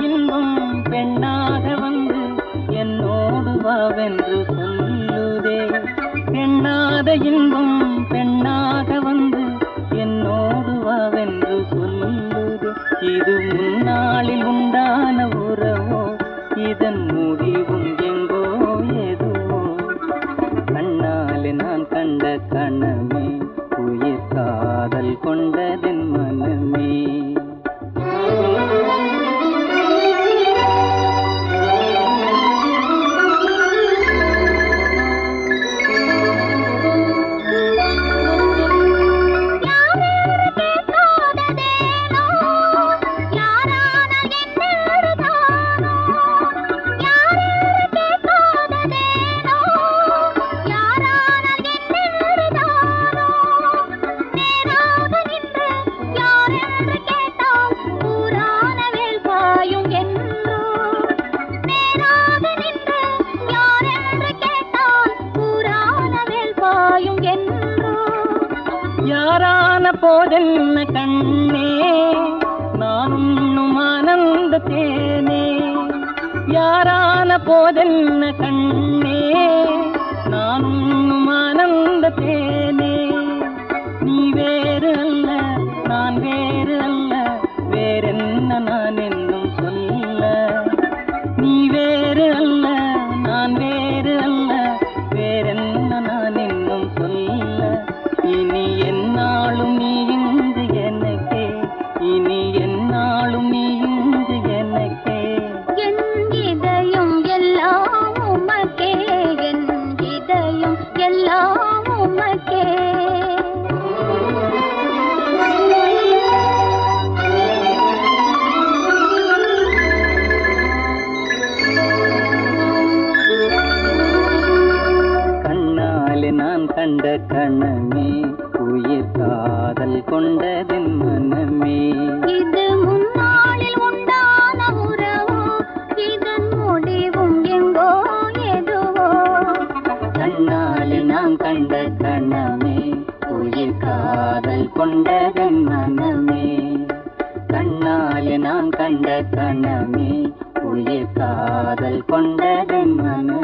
இன்பம் பெண்ணாக வந்து என்னோடு வாவென்று சொல்லுதே. எண்ணாத இன்பம் பெண்ணாக வந்து என்னோடு வாவென்று சொல்லுதே. இது முன்னாளில் உண்டான உறவோ, இதன் முடிவும் எங்கோ எதுவோ. கண்ணாலே நான் கண்ட கணமே, உயிர் காதல் கொண்டதென் மனமே. யாரான போதென்ன கண்ணே, நான் உண்ணும் ஆனந்த தேனே. யாரான போதென்ன கண்ணே, நான் உண்ணும் ஆனந்த தேனே. நீ வேறு அல்ல, நான் வேறு அல்ல, வேறென்ன நான் என்னும் சொல்ல. நீ வேறு அல்ல, நான் வேறு அல்ல, வேறென்ன நான் என்னும் சொல்ல. இனி என்னாலும் நீ இங்கு எனக்கே, இனி என்னாலும் நீ இங்கு எனக்கே. என் இதயம் எல்லாம் உமக்கே, என் இதயம் எல்லாம் உமக்கே. கண்ணாலே நான் கண்ட கணமே, உயிர் காதல் கொண்டதென் மனமே. இது முன்னாளில் உண்டான உறவோ, இதன் முடிவும் எங்கோ எதுவோ. கண்ணாலே நான் கண்ட கணமே, உயிர் காதல் கொண்டதென் மனமே. கண்ணாலே நான் கண்ட கணமே, உயிர் காதல் கொண்டதென் மனமே.